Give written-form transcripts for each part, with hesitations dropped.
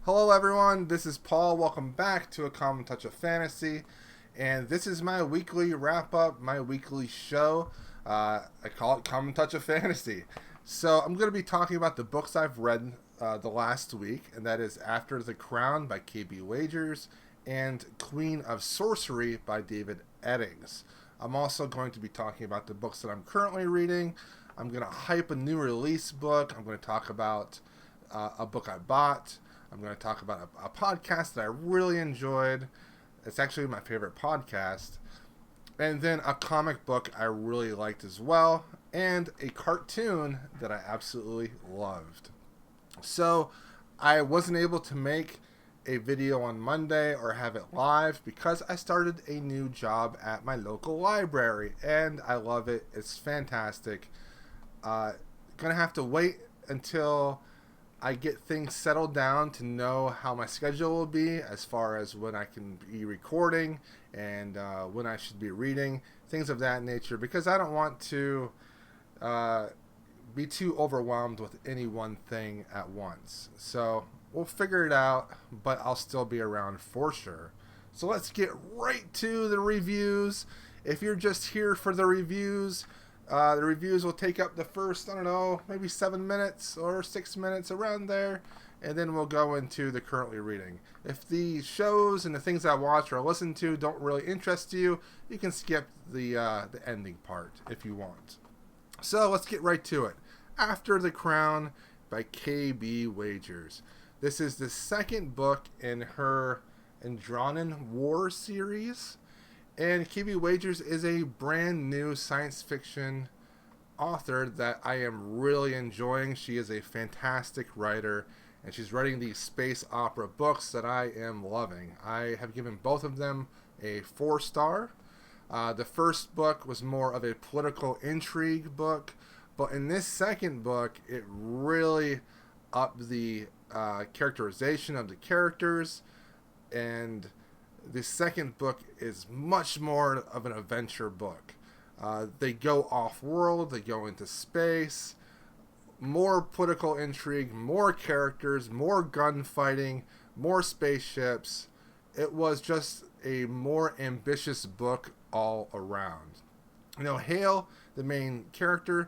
Hello everyone, this is Paul. Welcome back to A Common Touch of Fantasy. And this is my weekly wrap-up, my weekly show. I call it Common Touch of Fantasy. So I'm going to be talking about the books I've read the last week, and that is After the Crown by K.B. Wagers and Queen of Sorcery by David Eddings. I'm also going to be talking about the books that I'm currently reading. I'm going to hype a new release book. I'm going to talk about a book I bought. I'm going to talk about a podcast that I really enjoyed. It's actually my favorite podcast. And then a comic book I really liked as well. And a cartoon that I absolutely loved. So I wasn't able to make a video on Monday or have it live because I started a new job at my local library. And I love it. It's fantastic. Gonna have to wait until I get things settled down to know how my schedule will be as far as when I can be recording and when I should be reading, things of that nature, because I don't want to be too overwhelmed with any one thing at once. So we'll figure it out, but I'll still be around for sure. So let's get right to the reviews. If you're just here for the reviews will take up the first, maybe 7 minutes or 6 minutes around there, and then we'll go into the currently reading. If the shows and the things I watch or listen to don't really interest you, you can skip the ending part if you want. So let's get right to it. After the Crown by K.B. Wagers. This is the second book in her Andronin War series. And K.B. Wagers is a brand new science fiction author that I am really enjoying. She is a fantastic writer, and she's writing these space opera books that I am loving. I have given both of them a 4-star. The first book was more of a political intrigue book, but in this second book, it really upped the characterization of the characters, and the second book is much more of an adventure book. They go off-world, they go into space, more political intrigue, more characters, more gunfighting, more spaceships. It was just a more ambitious book all around. Hale, the main character,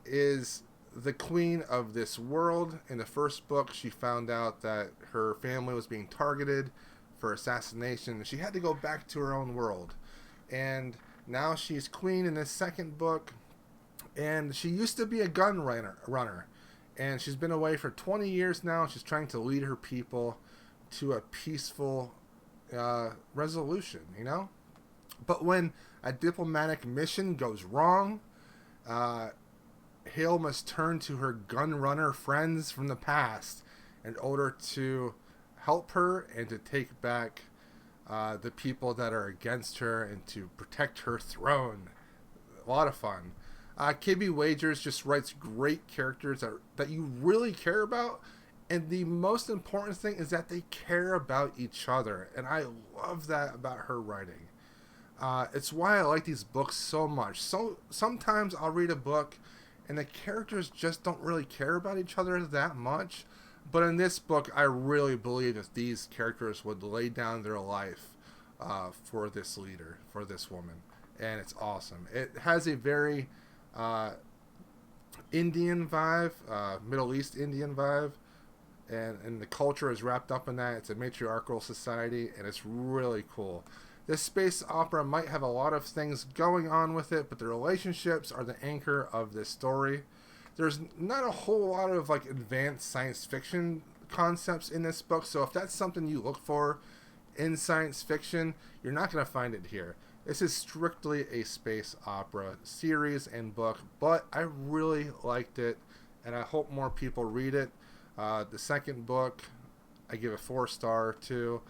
is the queen of this world. In the first book, she found out that her family was being targeted for assassination. She had to go back to her own world, and now she's queen in this second book. And she used to be a gun runner, and she's been away for 20 years now. She's trying to lead her people to a peaceful resolution, But when a diplomatic mission goes wrong, Hale must turn to her gun runner friends from the past in order to help her and to take back the people that are against her and to protect her throne. A lot of fun. K.B. Wagers just writes great characters that you really care about, and the most important thing is that they care about each other, and I love that about her writing. It's why I like these books so much. So sometimes I'll read a book and the characters just don't really care about each other that much. But in this book, I really believe that these characters would lay down their life for this leader, for this woman. And it's awesome. It has a very Indian vibe, Middle East Indian vibe. And the culture is wrapped up in that. It's a matriarchal society, and it's really cool. This space opera might have a lot of things going on with it, but the relationships are the anchor of this story. There's not a whole lot of advanced science fiction concepts in this book, so if that's something you look for in science fiction, you're not going to find it here. This is strictly a space opera series and book, but I really liked it, and I hope more people read it. The second book, I give a 4-star too.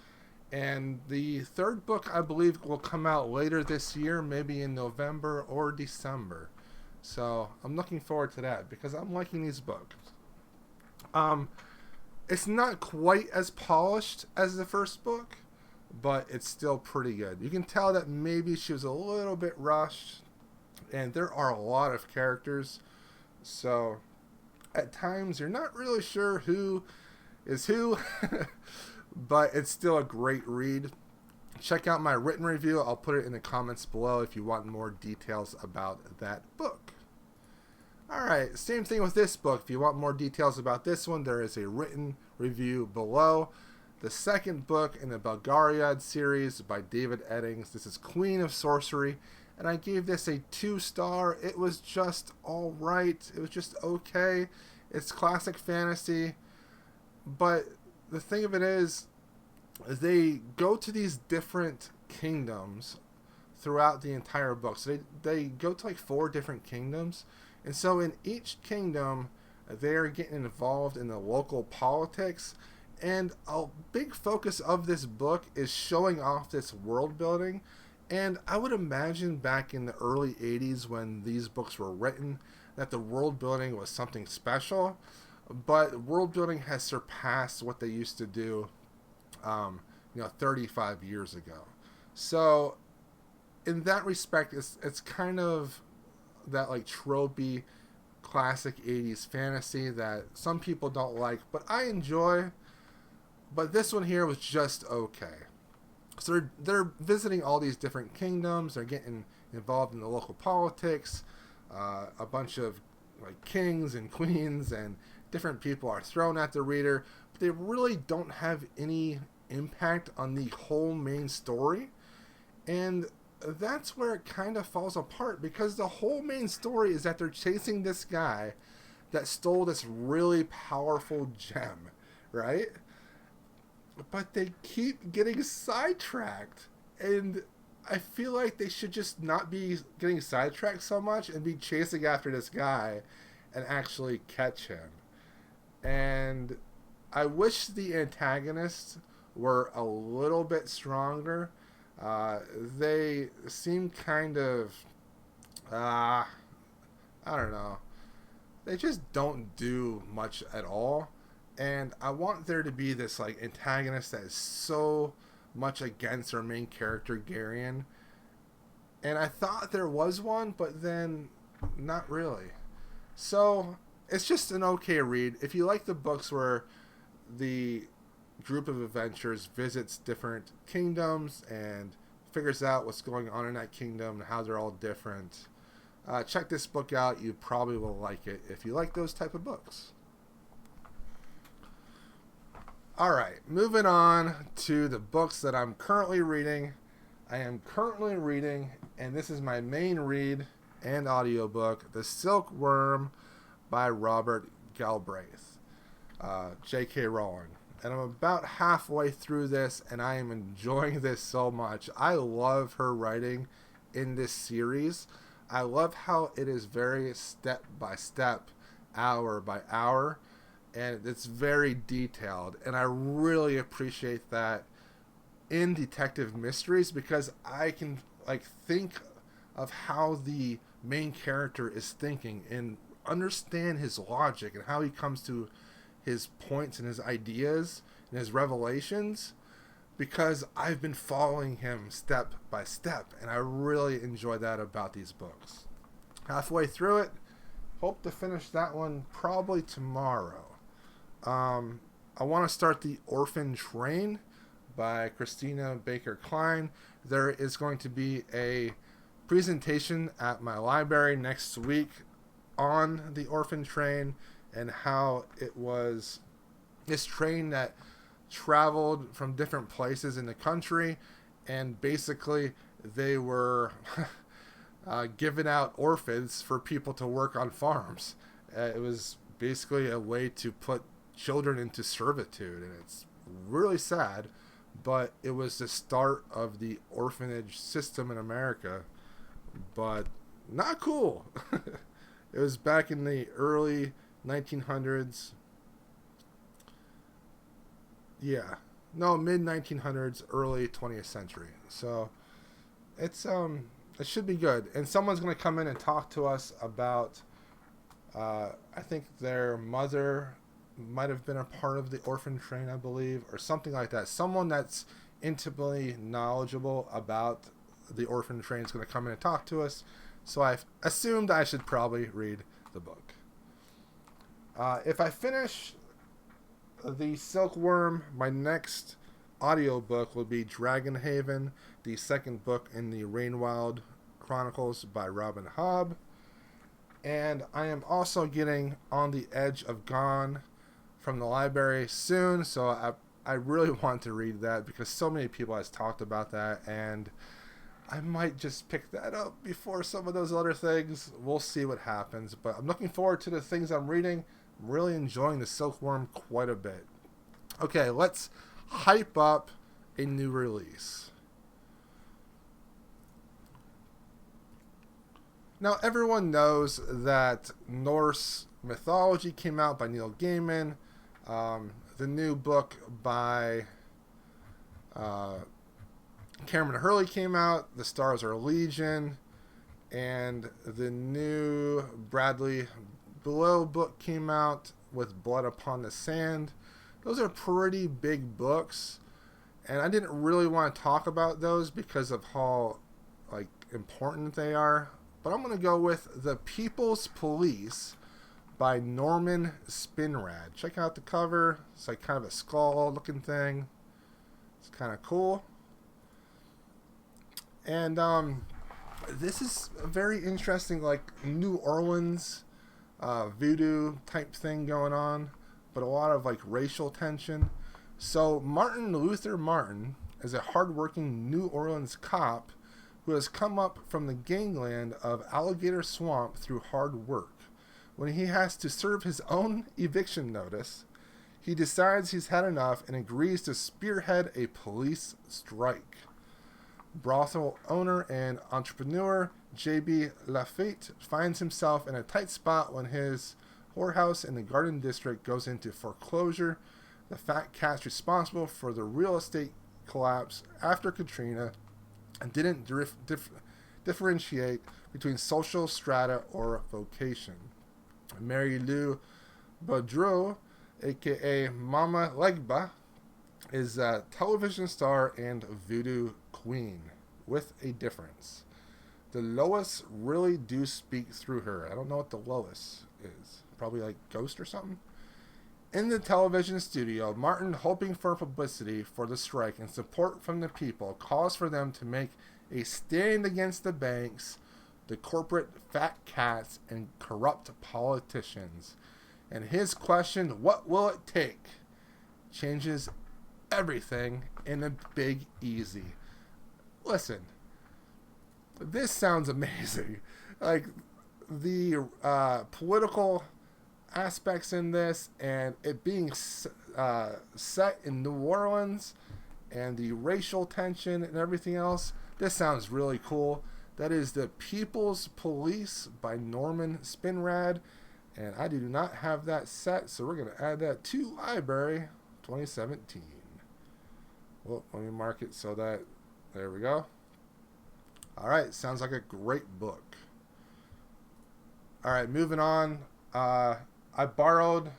And the third book, I believe, will come out later this year, maybe in November or December. So I'm looking forward to that because I'm liking these books. It's not quite as polished as the first book, but it's still pretty good. You can tell that maybe she was a little bit rushed, and there are a lot of characters. So at times you're not really sure who is who, but it's still a great read. Check out my written review. I'll put it in the comments below if you want more details about that book. Alright, same thing with this book. If you want more details about this one, there is a written review below. The second book in the Belgariad series by David Eddings. This is Queen of Sorcery, and I gave this a 2-star. It was just alright. It was just okay. It's classic fantasy, but the thing of it is, they go to these different kingdoms throughout the entire book. So they go to like 4 different kingdoms. And so in each kingdom, they're getting involved in the local politics. And a big focus of this book is showing off this world building. And I would imagine back in the early 80s when these books were written that the world building was something special. But world building has surpassed what they used to do 35 years ago. So in that respect, it's kind of that like tropey classic 80s fantasy that some people don't like, but I enjoy. But this one here was just okay. So they're visiting all these different kingdoms. They're getting involved in the local politics. A bunch of like kings and queens and different people are thrown at the reader, but they really don't have any impact on the whole main story. And that's where it kind of falls apart, because the whole main story is that they're chasing this guy that stole this really powerful gem, right? But they keep getting sidetracked, and I feel like they should just not be getting sidetracked so much and be chasing after this guy and actually catch him. And I wish the antagonists were a little bit stronger. They seem kind of, I don't know. They just don't do much at all. And I want there to be this like antagonist that is so much against our main character, Garion. And I thought there was one, but then not really. So it's just an okay read. If you like the books where the group of adventurers visits different kingdoms and figures out what's going on in that kingdom and how they're all different, check this book out. You probably will like it if you like those type of books. Alright, moving on to the books that I'm currently reading. I am currently reading, and this is my main read and audiobook, The Silkworm by Robert Galbraith, J.K. Rowling. And I'm about halfway through this, and I am enjoying this so much. I love her writing in this series. I love how it is very step by step, hour by hour, and it's very detailed. And I really appreciate that in detective mysteries, because I can like think of how the main character is thinking and understand his logic and how he comes to his points and his ideas and his revelations, because I've been following him step by step, and I really enjoy that about these books. Halfway through it, hope to finish that one probably tomorrow. I want to start The Orphan Train by Christina Baker Klein. There is going to be a presentation at my library next week on The Orphan Train and how it was this train that traveled from different places in the country, and basically they were giving out orphans for people to work on farms. It was basically a way to put children into servitude, and it's really sad, but it was the start of the orphanage system in America, but not cool. It was back in the early 1900s. Mid 1900s, early 20th century. So it's it should be good. And someone's going to come in and talk to us about I think their mother might have been a part of the orphan train, I believe, or something like that. Someone that's intimately knowledgeable about the orphan train is going to come in and talk to us. So I've assumed I should probably read the book. If I finish the Silkworm, my next audiobook will be Dragonhaven, the second book in the Rainwild Chronicles by Robin Hobb. And I am also getting On the Edge of Gone from the library soon, so I really want to read that because so many people has talked about that, and I might just pick that up before some of those other things. We'll see what happens, but I'm looking forward to the things I'm reading. I'm really enjoying the Silkworm quite a bit. Okay, let's hype up a new release. Now, everyone knows that Norse Mythology came out by Neil Gaiman. The new book by Cameron Hurley came out. The Stars Are Legion. And the new Bradley Below book came out with Blood Upon the Sand. Those are pretty big books. And I didn't really want to talk about those because of how important they are. But I'm going to go with The People's Police by Norman Spinrad. Check out the cover. It's like kind of a skull looking thing. It's kind of cool. And this is a very interesting New Orleans voodoo type thing going on, but a lot of racial tension. So Martin Luther Martin is a hardworking New Orleans cop who has come up from the gangland of Alligator Swamp through hard work. When he has to serve his own eviction notice, he decides he's had enough and agrees to spearhead a police strike. Brothel owner and entrepreneur J.B. Lafitte finds himself in a tight spot when his whorehouse in the Garden District goes into foreclosure. The fat cat's responsible for the real estate collapse after Katrina and didn't differentiate between social strata or vocation. Mary Lou Boudreau, a.k.a. Mama Legba, is a television star and voodoo queen, with a difference. The Lois really do speak through her. I don't know what the Lois is. Probably Ghost or something? In the television studio, Martin, hoping for publicity for the strike and support from the people, calls for them to make a stand against the banks, the corporate fat cats, and corrupt politicians. And his question, what will it take, changes everything in a big easy. Listen, this sounds amazing. The political aspects in this, and it being set in New Orleans, and the racial tension and everything else, this sounds really cool. That is The People's Police by Norman Spinrad, and I do not have that set, so we're going to add that to Library 2017. Well, let me mark it so that, there we go. Alright, sounds like a great book. Alright, moving on. I borrowed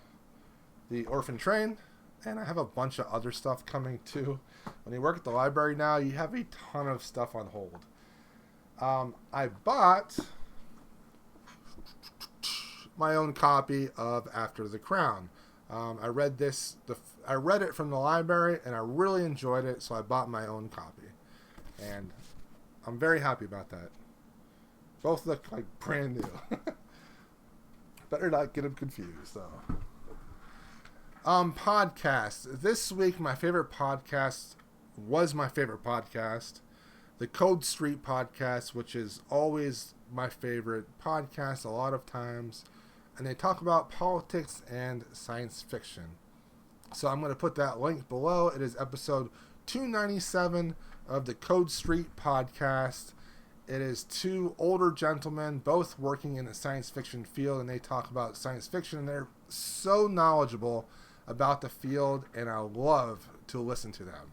The Orphan Train, and I have a bunch of other stuff coming too. When you work at the library now, you have a ton of stuff on hold. I bought my own copy of After the Crown. I read it from the library, and I really enjoyed it, so I bought my own copy. And I'm very happy about that. Both look brand new. Better not get them confused, though. Podcasts. This week, my favorite podcast was my favorite podcast. The Coode Street Podcast, which is always my favorite podcast a lot of times. And they talk about politics and science fiction. So I'm going to put that link below. It is episode 297 of the Coode Street Podcast. It is two older gentlemen, both working in the science fiction field, and they talk about science fiction, and they're so knowledgeable about the field, and I love to listen to them.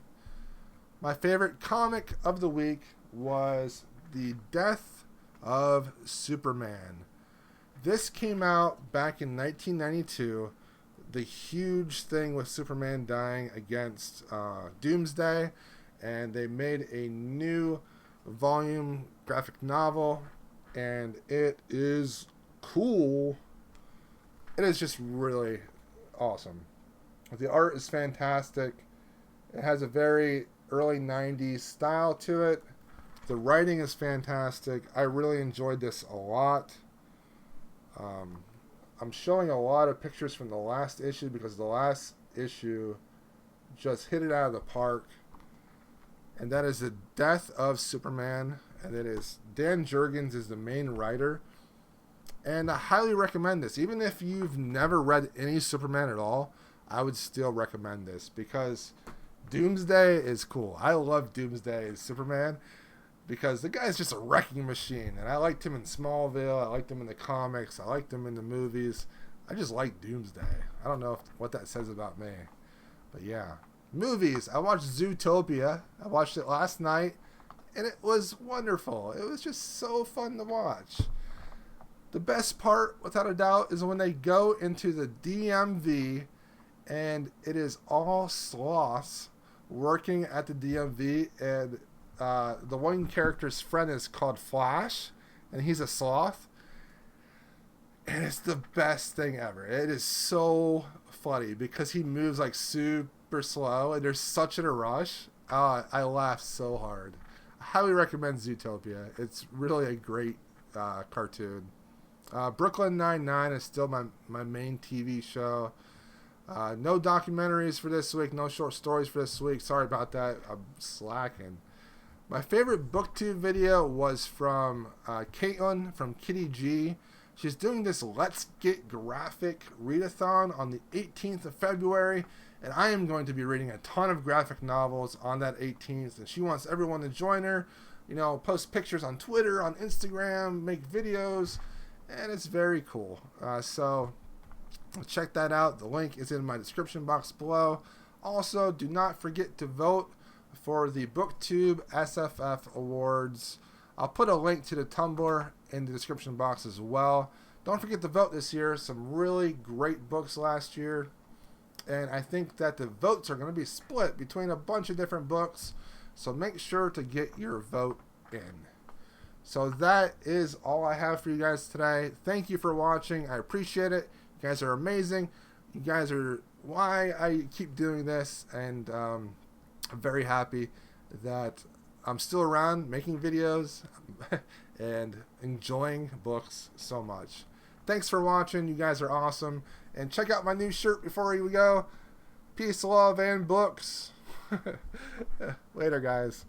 My favorite comic of the week was The Death of Superman. This came out back in 1992, the huge thing with Superman dying against Doomsday, and they made a new volume graphic novel, and it is cool. It is just really awesome. The art is fantastic. It has a very early 90s style to it. The writing is fantastic. I really enjoyed this a lot. I'm showing a lot of pictures from the last issue because the last issue just hit it out of the park. And that is the death of Superman. And it is Dan Jurgens is the main writer. And I highly recommend this. Even if you've never read any Superman at all, I would still recommend this because Doomsday is cool. I love Doomsday as Superman because the guy's just a wrecking machine. And I liked him in Smallville. I liked him in the comics. I liked him in the movies. I just like Doomsday. I don't know what that says about me. But yeah. Movies. I watched Zootopia. I watched it last night. And it was wonderful. It was just so fun to watch. The best part, without a doubt, is when they go into the DMV and it is all sloths working at the DMV, and the one character's friend is called Flash, and he's a sloth, and it's the best thing ever. It is so funny because he moves like super slow, and there's such a rush. I laughed so hard. I highly recommend Zootopia. It's really a great cartoon. Brooklyn Nine-Nine is still my main TV show. No documentaries for this week. No short stories for this week. Sorry about that. I'm slacking. My favorite Booktube video was from Kaitlin from Kitty G. She's doing this Let's Get Graphic readathon on the 18th of February. And I am going to be reading a ton of graphic novels on that 18th. And she wants everyone to join her. You know, post pictures on Twitter, on Instagram, make videos. And it's very cool. So check that out. The link is in my description box below. Also, do not forget to vote for the Booktube SFF Awards. I'll put a link to the Tumblr in the description box as well. Don't forget to vote this year. Some really great books last year. And I think that the votes are going to be split between a bunch of different books. So make sure to get your vote in. So that is all I have for you guys today. Thank you for watching. I appreciate it. You guys are amazing. You guys are why I keep doing this. And I'm very happy that I'm still around making videos and enjoying books so much. Thanks for watching. You guys are awesome. And check out my new shirt before we go. Peace, love, and books. Later, guys.